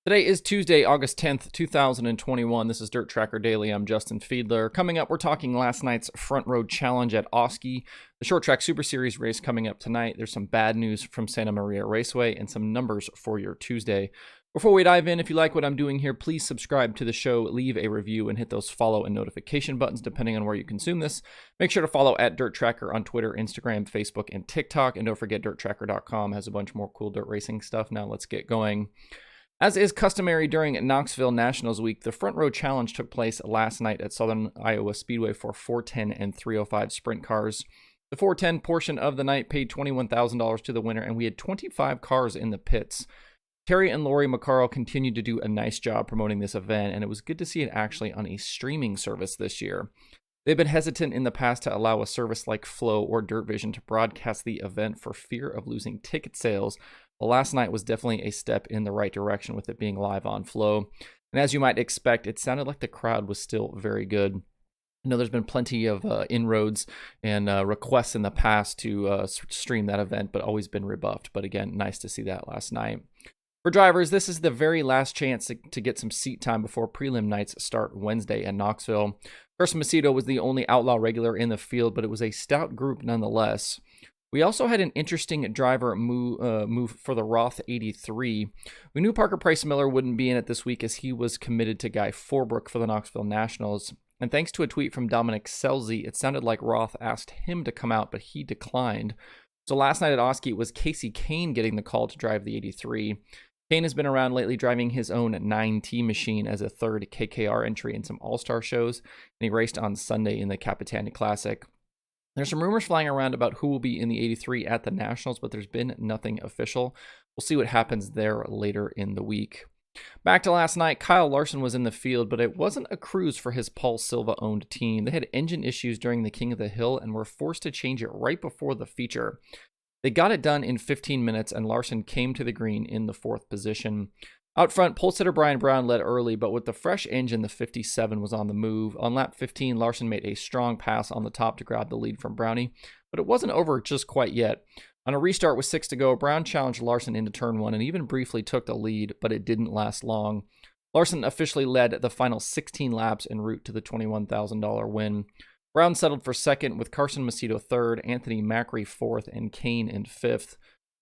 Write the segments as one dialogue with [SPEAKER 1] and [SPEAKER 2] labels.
[SPEAKER 1] Today is Tuesday, August 10th, 2021. This is DIRTRACKR Daily. I'm Justin Fiedler. Coming up, we're talking last night's Front Road Challenge at Osky, the Short Track Super Series race coming up tonight. There's some bad news from Santa Maria Raceway and some numbers for your Tuesday. Before we dive in, if you like what I'm doing here, please subscribe to the show, leave a review, and hit those follow and notification buttons depending on where you consume this. Make sure to follow at DIRTRACKR on Twitter, Instagram, Facebook, and TikTok. And don't forget, DIRTRACKR.com has a bunch more cool dirt racing stuff. Now let's get going. As is customary during Knoxville Nationals Week, the Front Row Challenge took place last night at Southern Iowa Speedway for 410 and 305 sprint cars. The 410 portion of the night paid $21,000 to the winner, and we had 25 cars in the pits. Terry and Lori McCarl continued to do a nice job promoting this event, and it was good to see it actually on a streaming service this year. They've been hesitant in the past to allow a service like Flow or Dirt Vision to broadcast the event for fear of losing ticket sales. Well, last night was definitely a step in the right direction with it being live on Flow. And as you might expect, it sounded like the crowd was still very good. I know there's been plenty of inroads and requests in the past to stream that event, but always been rebuffed. But again, nice to see that last night. For drivers, this is the very last chance to get some seat time before prelim nights start Wednesday in Knoxville. Carson Macedo was the only outlaw regular in the field, but it was a stout group nonetheless. We also had an interesting driver move for the Roth 83. We knew Parker Price Miller wouldn't be in it this week as he was committed to Guy Forbrook for the Knoxville Nationals. And thanks to a tweet from Dominic Selzy, it sounded like Roth asked him to come out, but he declined. So last night at Osky, it was Casey Kane getting the call to drive the 83. Kane has been around lately driving his own 9T machine as a third KKR entry in some All-Star shows, and he raced on Sunday in the Capitani Classic. There's some rumors flying around about who will be in the 83 at the Nationals, but there's been nothing official. We'll see what happens there later in the week. Back to last night, Kyle Larson was in the field, but it wasn't a cruise for his Paul Silva-owned team. They had engine issues during the King of the Hill and were forced to change it right before the feature. They got it done in 15 minutes, and Larson came to the green in the fourth position. Out front, pole sitter Brian Brown led early, but with the fresh engine, the 57 was on the move. On lap 15, Larson made a strong pass on the top to grab the lead from Brownie, but it wasn't over just quite yet. On a restart with 6 to go, Brown challenged Larson into turn 1 and even briefly took the lead, but it didn't last long. Larson officially led the final 16 laps en route to the $21,000 win. Brown settled for second with Carson Macedo third, Anthony Macri fourth, and Kane in fifth.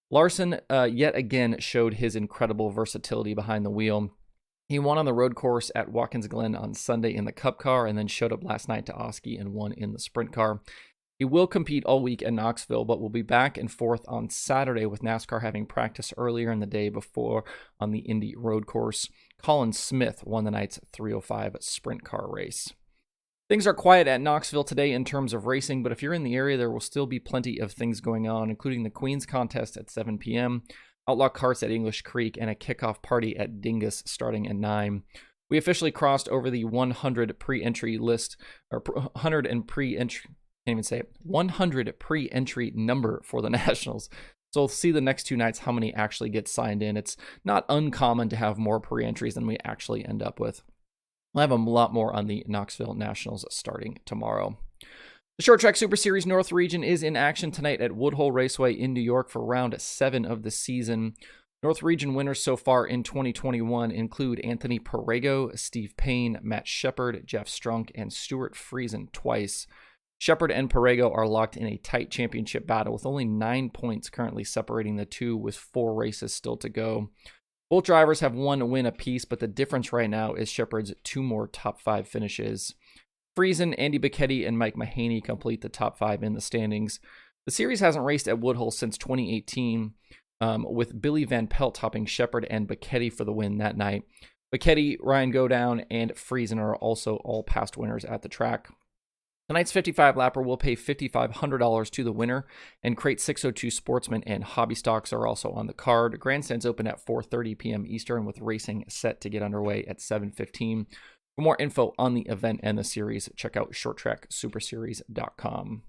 [SPEAKER 1] Larson yet again showed his incredible versatility behind the wheel. He won on the road course at Watkins Glen on Sunday in the Cup car and then showed up last night to Osky and won in the sprint car. He will compete all week in Knoxville, but will be back and forth on Saturday with NASCAR having practice earlier in the day before on the Indy road course. Colin Smith won the night's 305 sprint car race. Things are quiet at Knoxville today in terms of racing, but if you're in the area, there will still be plenty of things going on, including the Queen's Contest at 7 p.m., Outlaw Karts at English Creek, and a kickoff party at Dingus starting at 9. We officially crossed over the 100 pre-entry list, or 100 and pre-entry, can't even say it, 100 pre-entry number for the Nationals. So we'll see the next two nights how many actually get signed in. It's not uncommon to have more pre-entries than we actually end up with. We'll have a lot more on the Knoxville Nationals starting tomorrow. The Short Track Super Series North Region is in action tonight at Woodhull Raceway in New York for round 7 of the season. North Region winners so far in 2021 include Anthony Perego, Steve Payne, Matt Shepard, Jeff Strunk, and Stuart Friesen twice. Shepard and Perego are locked in a tight championship battle with only 9 points currently separating the two with 4 races still to go. Both drivers have 1 win apiece, but the difference right now is Shepard's 2 more top 5 finishes. Friesen, Andy Bicchetti, and Mike Mahaney complete the top 5 in the standings. The series hasn't raced at Woodhull since 2018, with Billy Van Pelt topping Shepard and Bicchetti for the win that night. Bicchetti, Ryan Godown, and Friesen are also all past winners at the track. Tonight's 55-lapper will pay $5,500 to the winner, and Crate 602 Sportsman and Hobby Stocks are also on the card. Grandstands open at 4:30 p.m. Eastern, with racing set to get underway at 7:15. For more info on the event and the series, check out shorttracksuperseries.com.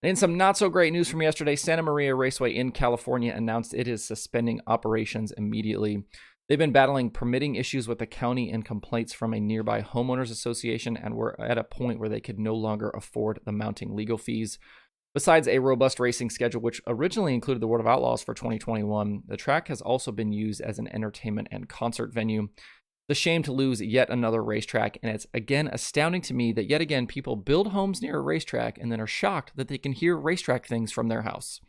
[SPEAKER 1] And in some not-so-great news from yesterday, Santa Maria Raceway in California announced it is suspending operations immediately. They've been battling permitting issues with the county and complaints from a nearby homeowners association, and were at a point where they could no longer afford the mounting legal fees. Besides a robust racing schedule, which originally included the World of Outlaws for 2021, the track has also been used as an entertainment and concert venue. It's a shame to lose yet another racetrack, and it's again astounding to me that yet again people build homes near a racetrack and then are shocked that they can hear racetrack things from their house.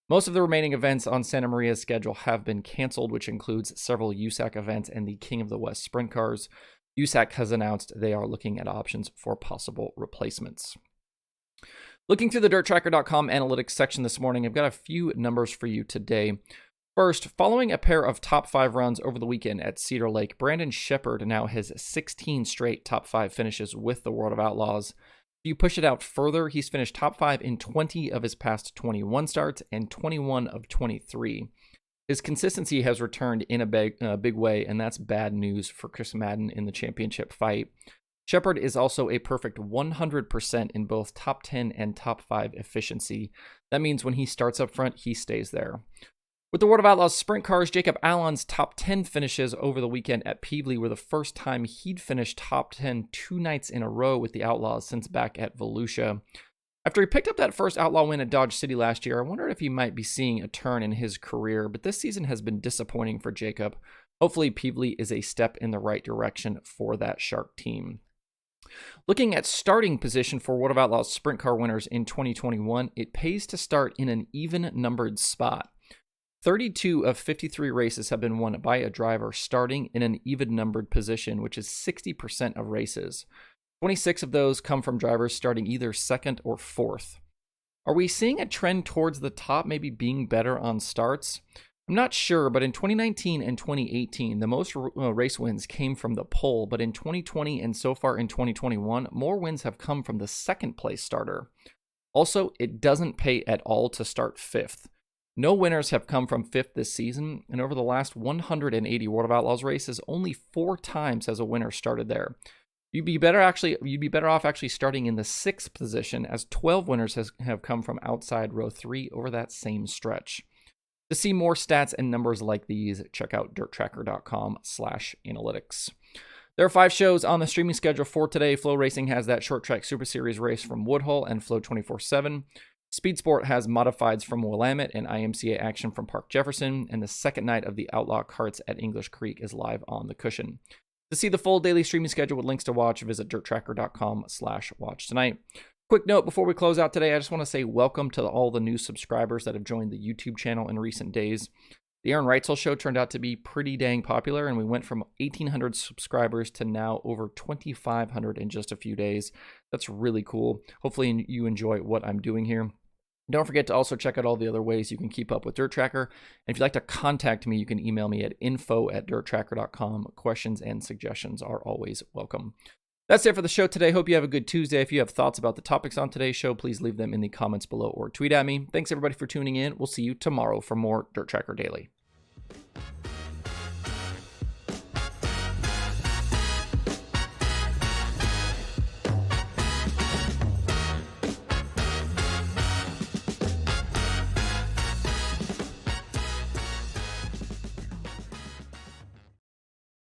[SPEAKER 1] Most of the remaining events on Santa Maria's schedule have been canceled, which includes several USAC events and the King of the West sprint cars. USAC has announced they are looking at options for possible replacements. Looking through the DIRTRACKR.com analytics section this morning, I've got a few numbers for you today. First, following a pair of top 5 runs over the weekend at Cedar Lake, Brandon Sheppard now has 16 straight top 5 finishes with the World of Outlaws. If you push it out further, he's finished top 5 in 20 of his past 21 starts and 21 of 23. His consistency has returned in a big way, and that's bad news for Chris Madden in the championship fight. Sheppard is also a perfect 100% in both top 10 and top 5 efficiency. That means when he starts up front, he stays there. With the World of Outlaws sprint cars, Jacob Allen's top 10 finishes over the weekend at Peevely were the first time he'd finished top 10 2 nights in a row with the Outlaws since back at Volusia. After he picked up that first Outlaw win at Dodge City last year, I wondered if he might be seeing a turn in his career, but this season has been disappointing for Jacob. Hopefully, Peevely is a step in the right direction for that Shark team. Looking at starting position for World of Outlaws sprint car winners in 2021, it pays to start in an even-numbered spot. 32 of 53 races have been won by a driver starting in an even-numbered position, which is 60% of races. 26 of those come from drivers starting either second or fourth. Are we seeing a trend towards the top maybe being better on starts? I'm not sure, but in 2019 and 2018, the most race wins came from the pole, but in 2020 and so far in 2021, more wins have come from the second place starter. Also, it doesn't pay at all to start fifth. No winners have come from fifth this season, and over the last 180 World of Outlaws races, only 4 times has a winner started there. You'd be better off actually starting in the 6th position, as 12 winners have come from outside row 3 over that same stretch. To see more stats and numbers like these, check out dirtracker.com/analytics. There are 5 shows on the streaming schedule for today. Flow Racing has that short track Super Series race from Woodhull and Flow 24/7. Speed Sport has modifieds from Willamette and IMCA action from Park Jefferson, and the second night of the Outlaw Karts at English Creek is live on the Cushion. To see the full daily streaming schedule with links to watch, visit dirtracker.com/watch tonight. Quick note before we close out today, I just want to say welcome to all the new subscribers that have joined the YouTube channel in recent days. The Aaron Reitzel Show turned out to be pretty dang popular, and we went from 1,800 subscribers to now over 2,500 in just a few days. That's really cool. Hopefully you enjoy what I'm doing here. Don't forget to also check out all the other ways you can keep up with Dirt Tracker. And if you'd like to contact me, you can email me at info@dirtracker.com. Questions and suggestions are always welcome. That's it for the show today. Hope you have a good Tuesday. If you have thoughts about the topics on today's show, please leave them in the comments below or tweet at me. Thanks everybody for tuning in. We'll see you tomorrow for more Dirt Tracker Daily.